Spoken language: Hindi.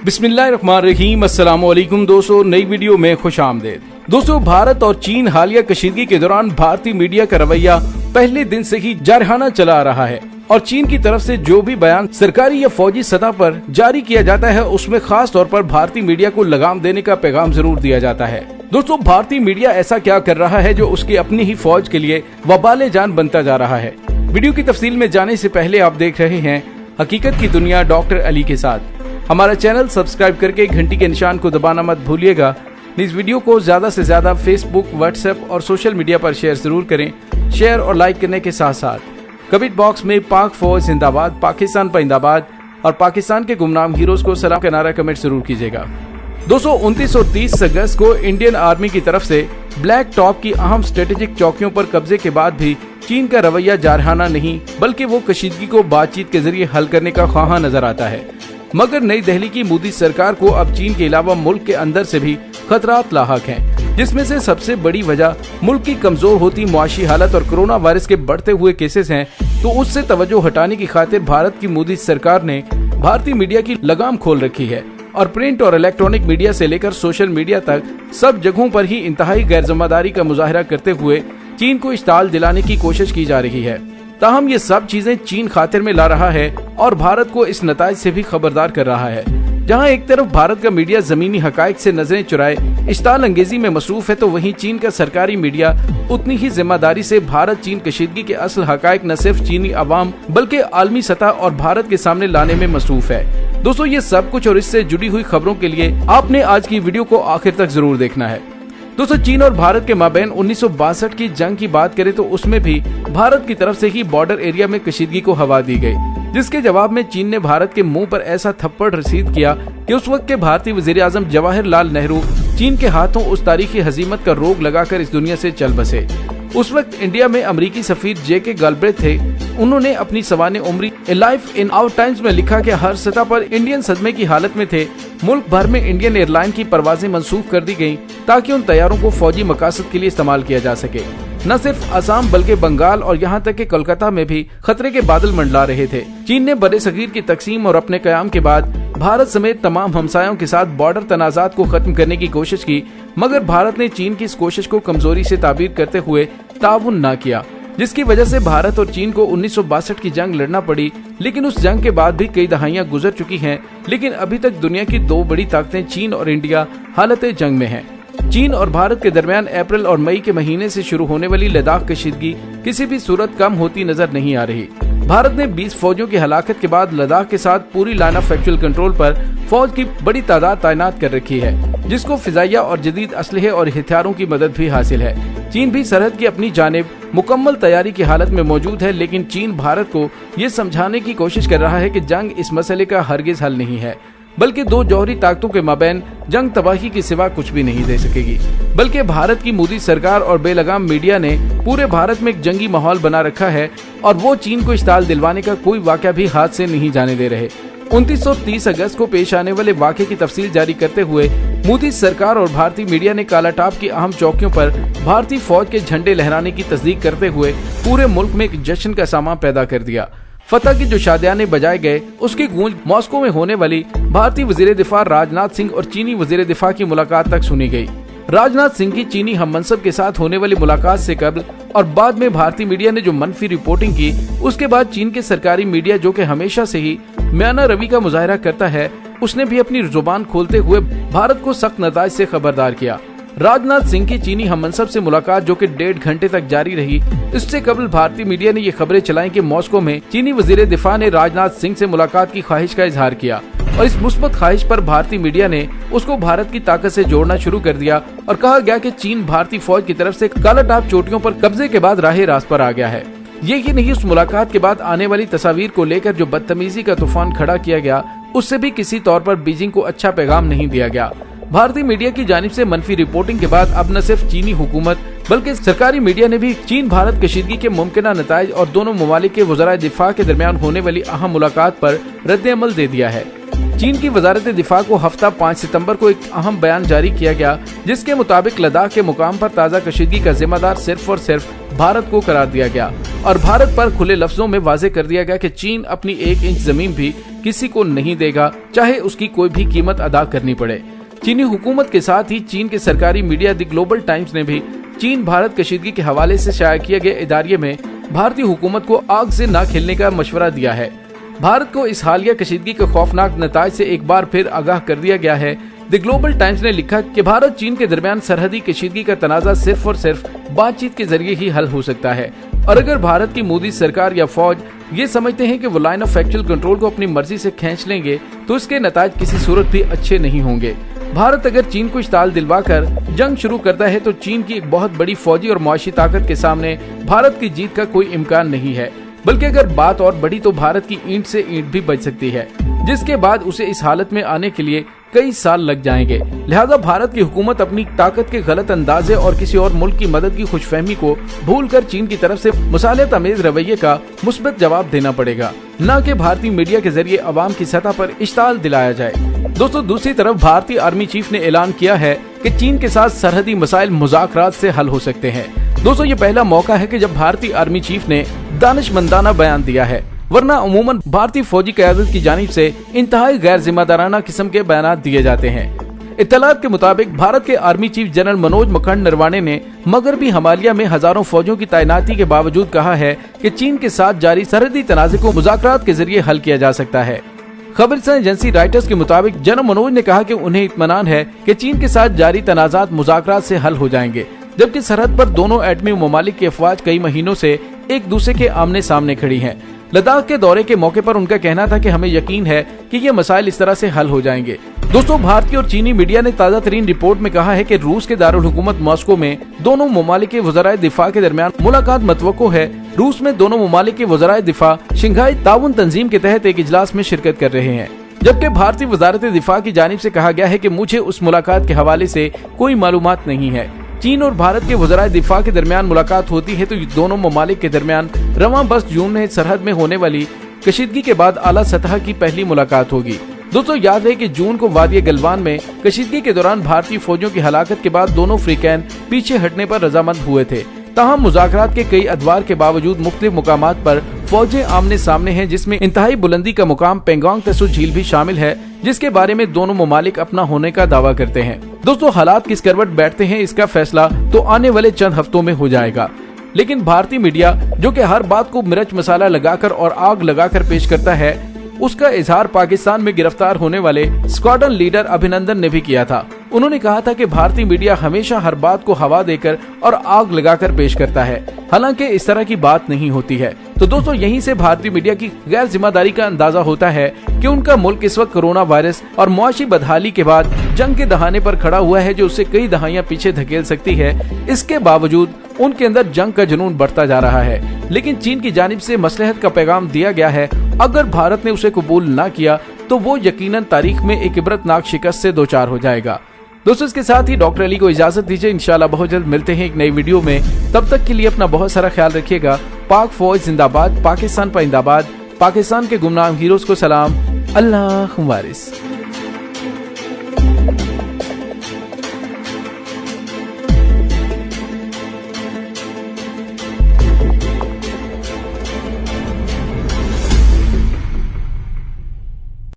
बिस्मिल्लाहिर्रहमानिर्रहीम। अस्सलाम वालेकुम दोस्तों, नई वीडियो में खुश आमदेद। दोस्तों, भारत और चीन हालिया कशीदगी के दौरान भारतीय मीडिया का रवैया पहले दिन से ही जारहाना चला आ रहा है और चीन की तरफ से जो भी बयान सरकारी या फौजी सतह पर जारी किया जाता है उसमें खास तौर पर भारतीय मीडिया को लगाम देने का पैगाम जरूर दिया जाता है। दोस्तों, भारतीय मीडिया ऐसा क्या कर रहा है जो उसकी अपनी ही फौज के लिए वबाले जान बनता जा रहा है। वीडियो की तफसील में जाने से पहले आप देख रहे हैं हकीकत की दुनिया डॉक्टर अली के साथ। हमारा चैनल सब्सक्राइब करके घंटी के निशान को दबाना मत भूलिएगा। इस वीडियो को ज्यादा से ज्यादा फेसबुक, व्हाट्सएप और सोशल मीडिया पर शेयर जरूर करें। शेयर और लाइक करने के साथ साथ कमेंट बॉक्स में पाक फौज जिंदाबाद, पाकिस्तान जिंदाबाद और पाकिस्तान के गुमनाम हीरोज को सलाम का नारा कमेंट जरूर कीजिएगा। दोस्तों, 29 और 30 अगस्त को इंडियन आर्मी की तरफ से ब्लैक टॉप की अहम स्ट्रेटेजिक चौकियों पर कब्जे के बाद भी चीन का रवैया जारहाना नहीं बल्कि वो कशीदगी को बातचीत के जरिए हल करने का ख्वाहा नजर आता है। मगर नई दिल्ली की मोदी सरकार को अब चीन के अलावा मुल्क के अंदर से भी खतरात लाहक हैं, जिसमें से सबसे बड़ी वजह मुल्क की कमजोर होती मुआशी हालत और कोरोना वायरस के बढ़ते हुए केसेस हैं। तो उससे तवज्जो हटाने की खातिर भारत की मोदी सरकार ने भारतीय मीडिया की लगाम खोल रखी है और प्रिंट और इलेक्ट्रॉनिक मीडिया से लेकर सोशल मीडिया तक सब जगहों पर ही इंतहाई गैर जिम्मेदारी का मुजाहरा करते हुए चीन को इश्ताल दिलाने की कोशिश की जा रही है। ताहम ये सब चीजें चीन खातिर में ला रहा है और भारत को इस नताज से भी खबरदार कर रहा है। जहां एक तरफ भारत का मीडिया जमीनी हकायक से नजरें चुराए इश्ताल अंगेजी में मसरूफ है, तो वहीं चीन का सरकारी मीडिया उतनी ही जिम्मेदारी से भारत चीन कशीदगी के असल हकायक न सिर्फ चीनी अवाम बल्कि आलमी सतह और भारत के सामने लाने में मसरूफ है। दोस्तों, ये सब कुछ और इससे जुड़ी हुई खबरों के लिए आपने आज की वीडियो को आखिर तक जरूर देखना है। दोस्तों, चीन और भारत के माबैन 1962 की जंग की बात करें तो उसमें भी भारत की तरफ से ही बॉर्डर एरिया में कशीदगी को हवा दी गई, जिसके जवाब में चीन ने भारत के मुंह पर ऐसा थप्पड़ रसीद किया कि उस वक्त के भारतीय वजीर आजम जवाहरलाल नेहरू चीन के हाथों उस तारीखी हजीमत का रोग लगाकर इस दुनिया से चल बसे। उस वक्त इंडिया में अमेरिकी सफीर जेके गालब्रेथ थे। उन्होंने अपनी सवाने उम्री a life in our times में लिखा कि हर सतह पर इंडियन सदमे की हालत में थे। मुल्क भर में इंडियन एयरलाइन की परवाजें मंसूख कर दी गयी ताकि उन तैयारों को फौजी मकासद के लिए इस्तेमाल किया जा सके। न सिर्फ असम बल्कि बंगाल और यहाँ तक कि कोलकाता में भी खतरे के बादल मंडला रहे थे। चीन ने बड़े सगीर की तकसीम और अपने कयाम के बाद भारत समेत तमाम हमसायों के साथ बॉर्डर तनाजात को खत्म करने की कोशिश की, मगर भारत ने चीन की इस कोशिश को कमजोरी से ताबीर करते हुए ताउन न किया, जिसकी वजह से भारत और चीन को 1962 की जंग लड़ना पड़ी। लेकिन उस जंग के बाद भी कई दहाइयां गुजर चुकी हैं, लेकिन अभी तक दुनिया की दो बड़ी ताकतें चीन और इंडिया हालत जंग में हैं। चीन और भारत के दरमियान अप्रैल और मई के महीने से शुरू होने वाली लद्दाख कशीदगी किसी भी सूरत कम होती नजर नहीं आ रही। भारत ने 20 फौजियों की हलाकत के बाद लद्दाख के साथ पूरी लाइन ऑफ एक्चुअल कंट्रोल पर फौज की बड़ी तादाद तैनात कर रखी है, जिसको फिजाइया और जदीद असलहे और हथियारों की मदद भी हासिल है। चीन भी सरहद की अपनी जानिब मुकम्मल तैयारी की हालत में मौजूद है, लेकिन चीन भारत को ये समझाने की कोशिश कर रहा है कि जंग इस मसले का हरगिज हल नहीं है, बल्कि दो जौहरी ताकतों के माबैन जंग तबाही के सिवा कुछ भी नहीं दे सकेगी। बल्कि भारत की मोदी सरकार और बेलगाम मीडिया ने पूरे भारत में एक जंगी माहौल बना रखा है और वो चीन को इश्ताल दिलवाने का कोई वाक़या भी हाथ से नहीं जाने दे रहे। 29 और 30 अगस्त को पेश आने वाले वाक़े की तफसील जारी करते हुए मोदी सरकार और भारतीय मीडिया ने कालाटाप की अहम चौकियों पर भारतीय फौज के झंडे लहराने की तस्दीक करते हुए पूरे मुल्क में एक जश्न का सामा पैदा कर दिया। फतह की जो शादियाने बजाए गए उसकी गूंज मॉस्को में होने वाली भारतीय वजीर दिफा राजनाथ सिंह और चीनी वजीर दिफा की मुलाकात तक सुनी गई। राजनाथ सिंह की चीनी हममनसब के साथ होने वाली मुलाकात से कबल और बाद में भारतीय मीडिया ने जो मनफी रिपोर्टिंग की, उसके बाद चीन के सरकारी मीडिया जो कि हमेशा से ही म्याना रवि का मुजाहरा करता है, उसने भी अपनी जुबान खोलते हुए भारत को सख्त नताज से खबरदार किया। राजनाथ सिंह की चीनी हममनसब से मुलाकात जो कि 1.5 घंटे तक जारी रही, इससे कबल भारतीय मीडिया ने ये खबरें चलाई कि मॉस्को में चीनी वजीर दिफा ने राजनाथ सिंह से मुलाकात की ख्वाहिश का इजहार किया और इस मुस्बत ख्वाहिश पर भारतीय मीडिया ने उसको भारत की ताकत से जोड़ना शुरू कर दिया और कहा गया कि चीन भारतीय फौज की तरफ से कालाटाप चोटियों पर कब्जे के बाद राह रास्त पर आ गया है। ये नहीं, उस मुलाकात के बाद आने वाली तस्वीर को लेकर जो बदतमीजी का तूफान खड़ा किया गया, उससे भी किसी तौर पर बीजिंग को अच्छा पैगाम नहीं दिया गया। भारतीय मीडिया की जानिब से मनफी रिपोर्टिंग के बाद अब न सिर्फ चीनी हुकूमत बल्कि सरकारी मीडिया ने भी चीन भारत कशीदगी के मुमकिना नताइज और दोनों ममालिक के वज़राए दिफा के दरमियान होने वाली अहम मुलाकात पर रद्द-ए-अमल दे दिया है। चीन की वजारत दिफा को हफ्ता 5 सितंबर को एक अहम बयान जारी किया गया, जिसके मुताबिक लद्दाख के मुकाम पर ताज़ा कशीदगी का जिम्मेदार सिर्फ और सिर्फ भारत को करार दिया गया और भारत पर खुले लफ्जों में वाजे कर दिया गया कि चीन अपनी 1 इंच जमीन भी किसी को नहीं देगा, चाहे उसकी कोई भी कीमत अदा करनी पड़े। चीनी हुकूमत के साथ ही चीन के सरकारी मीडिया द ग्लोबल टाइम्स ने भी चीन भारत कशीदगी के हवाले से शाया किए गए इदारिये में भारतीय हुकूमत को आग से न खेलने का मशवरा दिया है। भारत को इस हालिया कशीदगी के खौफनाक नताज से एक बार फिर आगाह कर दिया गया है। द ग्लोबल टाइम्स ने लिखा कि भारत चीन के दरमियान सरहदी कशीदगी का तनाजा सिर्फ और सिर्फ बातचीत के जरिए ही हल हो सकता है, और अगर भारत की मोदी सरकार या फौज ये समझते हैं कि वो लाइन ऑफ एक्चुअल कंट्रोल को अपनी मर्जी से खींच लेंगे तो इसके नताज किसी सूरत भी अच्छे नहीं होंगे। भारत अगर चीन को इश्ताल दिलवाकर जंग शुरू करता है तो चीन की एक बहुत बड़ी फौजी और मुआशी ताकत के सामने भारत की जीत का कोई इम्कान नहीं है, बल्कि अगर बात और बढ़ी तो भारत की ईंट से ईंट भी बच सकती है, जिसके बाद उसे इस हालत में आने के लिए कई साल लग जाएंगे। लिहाजा भारत की हुकूमत अपनी ताकत के गलत अंदाजे और किसी और मुल्क की मदद की खुशफहमी को भूलकर चीन की तरफ से मुसालियत अमेज रवैये का मुस्बत जवाब देना पड़ेगा, न कि भारतीय मीडिया के जरिए अवाम की सतह पर इश्ताल दिलाया जाए। दोस्तों, दूसरी तरफ भारतीय आर्मी चीफ ने ऐलान किया है कि चीन के साथ सरहदी मसाइल मुज़ाकरात से हल हो सकते हैं। दोस्तों, ये पहला मौका है कि जब भारतीय आर्मी चीफ ने दानिशमंदाना बयान दिया है, वरना अमूमन भारतीय फौजी क़यादत की जानिब से इंतहाई गैर जिम्मेदाराना किस्म के बयान दिए जाते हैं। इत्तलात के मुताबिक भारत के army chief general Manoj Mukund Naravane ने मगरबी हिमालय में हजारों फौजियों की तैनाती के बावजूद कहा है कि चीन के साथ जारी सरहदी तनाज़े को मुज़ाकरात के जरिए हल किया जा सकता है। खबरसां एजेंसी राइटर्स के मुताबिक जनरल मनोज ने कहा कि उन्हें इत्मीनान है कि चीन के साथ जारी तनाज़ात मुज़ाकरात से हल हो जाएंगे, जबकि सरहद पर दोनों एटमी ममालिक की अफवाज कई महीनों से एक दूसरे के आमने सामने खड़ी हैं। लद्दाख के दौरे के मौके पर उनका कहना था कि हमें यकीन है कि ये मसाइल इस तरह से हल हो जाएंगे। दोस्तों, भारतीय और चीनी मीडिया ने ताज़ा तरीन रिपोर्ट में कहा है कि रूस के दारुल हुकूमत मॉस्को में दोनों ममालिक के वज़राए दिफा के दरमियान मुलाकात मतवक्को है। रूस में दोनों ममालिक के वज़राए दिफा शंघाई ताउन तंजीम के तहत एक इजलास में शिरकत कर रहे हैं, जबकि भारतीय वजारत दिफा की जानिब से कहा गया है कि मुझे उस मुलाकात के हवाले से कोई मालूमात नहीं है। चीन और भारत के वज़राए दिफा के दरमियान मुलाकात होती है तो दोनों ममालिक के दरमियान रवां बस जून में सरहद में होने वाली कशीदगी के बाद आला सतह की पहली मुलाकात होगी। दोस्तों, याद है कि जून को वादी गलवान में कशीदगी के दौरान भारतीय फौजियों की हलाकत के बाद दोनों फ्रीकैन पीछे हटने पर रजामंद हुए थे। ताहम मुज़ाकरात के कई अदवार के बावजूद मुख्तलिफ मुकामात पर फौजें आमने सामने हैं, जिसमें इंतहाई बुलंदी का मुकाम पेंगोंग त्सो झील भी शामिल है, जिसके बारे में दोनों ममालिक अपना होने का दावा करते हैं। दोस्तों, हालात किस करवट बैठते हैं इसका फैसला तो आने वाले चंद हफ्तों में हो जाएगा, लेकिन भारतीय मीडिया जो कि हर बात को मिर्च मसाला लगाकर और आग लगाकर पेश करता है, उसका इजहार पाकिस्तान में गिरफ्तार होने वाले स्क्वाड्रन लीडर अभिनंदन ने भी किया था। उन्होंने कहा था कि भारतीय मीडिया हमेशा हर बात को हवा देकर और आग लगाकर पेश करता है, हालांकि इस तरह की बात नहीं होती है। तो दोस्तों, यहीं से भारतीय मीडिया की गैर जिम्मेदारी का अंदाजा होता है कि उनका मुल्क इस वक्त कोरोना वायरस और मुआशी बदहाली के बाद जंग के दहाने पर खड़ा हुआ है, जो उसे कई दहाइयां पीछे धकेल सकती है। इसके बावजूद उनके अंदर जंग का जुनून बढ़ता जा रहा है, लेकिन चीन की जानिब से मसलहत का पैगाम दिया गया है। अगर भारत ने उसे कबूल न किया तो वो यकीनन तारीख में एक इबरतनाक शिकस्त से दोचार हो जाएगा। दोस्तों, इसके साथ ही डॉक्टर अली को इजाजत दीजिए। इंशाल्लाह बहुत जल्द मिलते हैं एक नई वीडियो में। तब तक के लिए अपना बहुत सारा ख्याल रखिएगा। पाक फौज जिंदाबाद, पाकिस्तान पाइंदाबाद, पाकिस्तान के गुमनाम हीरोज को सलाम। अल्लाह वारिस।